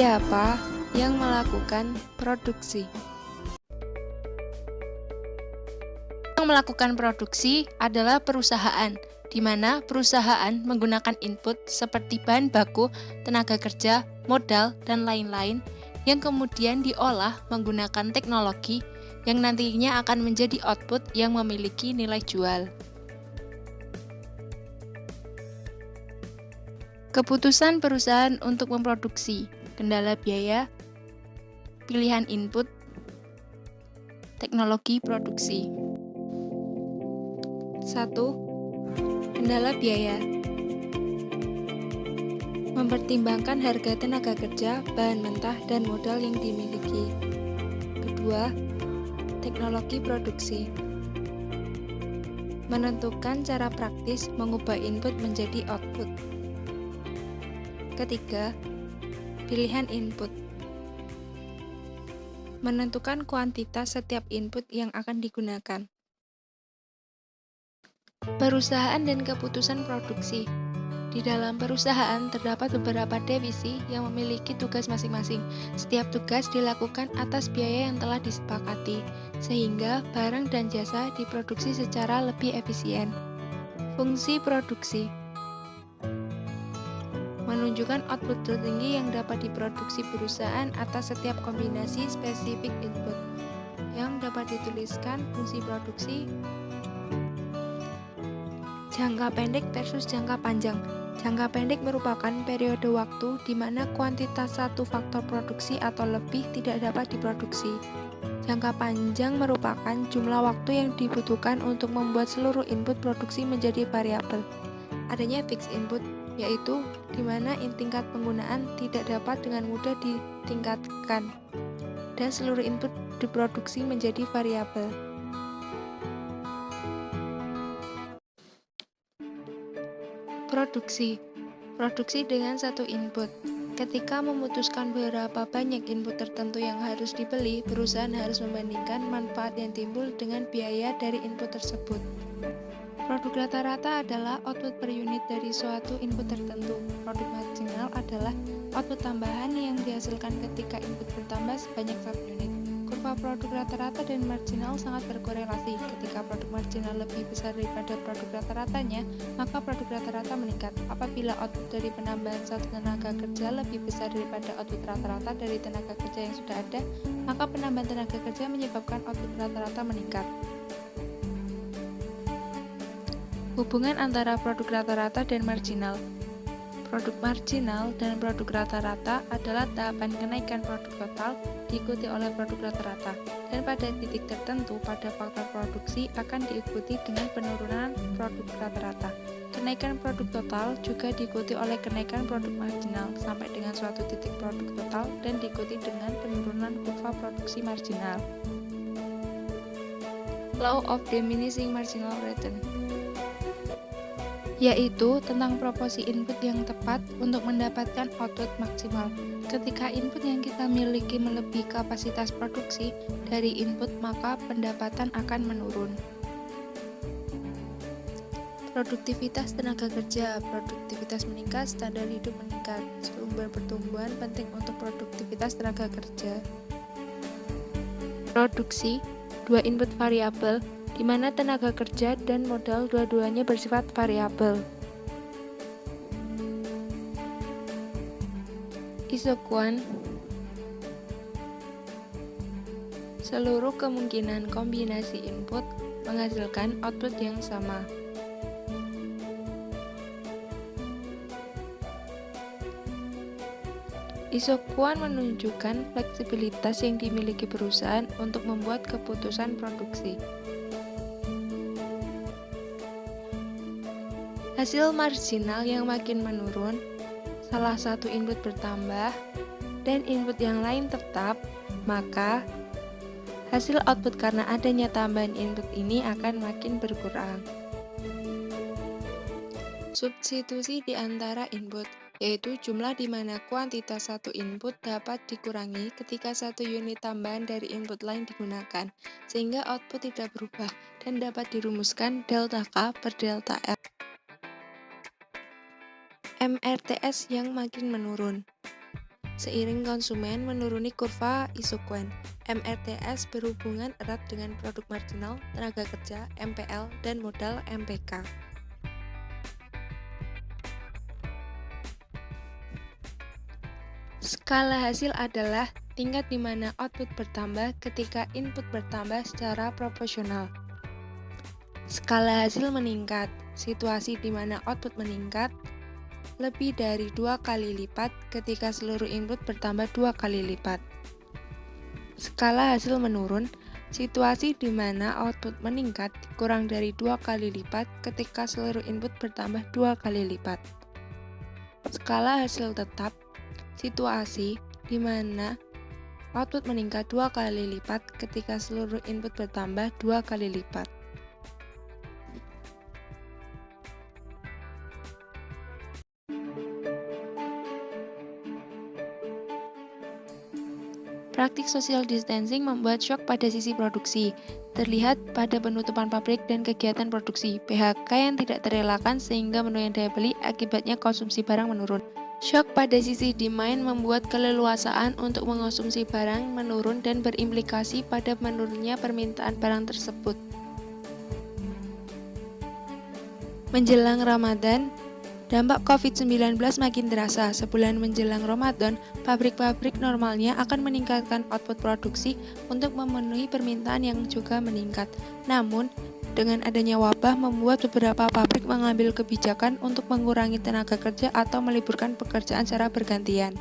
Siapa yang melakukan produksi? Yang melakukan produksi adalah perusahaan, di mana perusahaan menggunakan input seperti bahan baku, tenaga kerja, modal, dan lain-lain yang kemudian diolah menggunakan teknologi yang nantinya akan menjadi output yang memiliki nilai jual. Keputusan perusahaan untuk memproduksi, kendala biaya, pilihan input, teknologi produksi. 1. Kendala biaya. Mempertimbangkan harga tenaga kerja, bahan mentah, dan modal yang dimiliki. Kedua, teknologi produksi. Menentukan cara praktis mengubah input menjadi output. Ketiga, pilihan input. Menentukan kuantitas setiap input yang akan digunakan. Perusahaan dan keputusan produksi. Di dalam perusahaan terdapat beberapa divisi yang memiliki tugas masing-masing. Setiap tugas dilakukan atas biaya yang telah disepakati, sehingga barang dan jasa diproduksi secara lebih efisien. Fungsi produksi. Menunjukkan output tertinggi yang dapat diproduksi perusahaan atas setiap kombinasi spesifik input. Yang dapat dituliskan fungsi produksi. Jangka pendek versus jangka panjang. Jangka pendek merupakan periode waktu di mana kuantitas satu faktor produksi atau lebih tidak dapat diproduksi. Jangka panjang merupakan jumlah waktu yang dibutuhkan untuk membuat seluruh input produksi menjadi variabel. Adanya fixed input, yaitu di mana tingkat penggunaan tidak dapat dengan mudah ditingkatkan, dan seluruh input diproduksi menjadi variabel. Produksi dengan satu input. Ketika memutuskan berapa banyak input tertentu yang harus dibeli, perusahaan harus membandingkan manfaat yang timbul dengan biaya dari input tersebut. Produk rata-rata adalah output per unit dari suatu input tertentu. Produk marginal adalah output tambahan yang dihasilkan ketika input bertambah sebanyak 1 unit. Kurva produk rata-rata dan marginal sangat berkorelasi. Ketika produk marginal lebih besar daripada produk rata-ratanya, maka produk rata-rata meningkat. Apabila output dari penambahan satu tenaga kerja lebih besar daripada output rata-rata dari tenaga kerja yang sudah ada, maka penambahan tenaga kerja menyebabkan output rata-rata meningkat. Hubungan antara produk rata-rata dan marginal. Produk marginal dan produk rata-rata adalah tahapan kenaikan produk total diikuti oleh produk rata-rata, dan pada titik tertentu pada faktor produksi akan diikuti dengan penurunan produk rata-rata. Kenaikan produk total juga diikuti oleh kenaikan produk marginal sampai dengan suatu titik produk total dan diikuti dengan penurunan kurva produksi marginal. Law of diminishing marginal return, yaitu tentang proporsi input yang tepat untuk mendapatkan output maksimal. Ketika input yang kita miliki melebihi kapasitas produksi dari input, maka pendapatan akan menurun. Produktivitas tenaga kerja. Produktivitas meningkat, standar hidup meningkat. Sumber pertumbuhan penting untuk produktivitas tenaga kerja. Produksi, dua input variabel, di mana tenaga kerja dan modal dua-duanya bersifat variabel. Isokuan, seluruh kemungkinan kombinasi input menghasilkan output yang sama. Isokuan menunjukkan fleksibilitas yang dimiliki perusahaan untuk membuat keputusan produksi. Hasil marginal yang makin menurun, salah satu input bertambah, dan input yang lain tetap, maka hasil output karena adanya tambahan input ini akan makin berkurang. Substitusi di antara input, yaitu jumlah di mana kuantitas satu input dapat dikurangi ketika satu unit tambahan dari input lain digunakan, sehingga output tidak berubah dan dapat dirumuskan delta K per delta L. MRTS yang makin menurun. Seiring konsumen menuruni kurva Isokuen, MRTS berhubungan erat dengan produk marginal, tenaga kerja, MPL, dan modal MPK. Skala hasil adalah tingkat di mana output bertambah ketika input bertambah secara proporsional. Skala hasil meningkat, situasi di mana output meningkat lebih dari 2 kali lipat ketika seluruh input bertambah 2 kali lipat. Skala hasil menurun, situasi di mana output meningkat kurang dari 2 kali lipat ketika seluruh input bertambah 2 kali lipat. Skala hasil tetap, situasi di mana output meningkat 2 kali lipat ketika seluruh input bertambah 2 kali lipat. Praktik social distancing membuat shock pada sisi produksi, terlihat pada penutupan pabrik dan kegiatan produksi, PHK yang tidak terelakkan sehingga menurunnya daya beli, akibatnya konsumsi barang menurun. Shock pada sisi demand membuat keleluasaan untuk mengonsumsi barang menurun dan berimplikasi pada menurunnya permintaan barang tersebut. Menjelang Ramadan, dampak COVID-19 makin terasa. Sebulan menjelang Ramadan, pabrik-pabrik normalnya akan meningkatkan output produksi untuk memenuhi permintaan yang juga meningkat. Namun, dengan adanya wabah membuat beberapa pabrik mengambil kebijakan untuk mengurangi tenaga kerja atau meliburkan pekerjaan secara bergantian.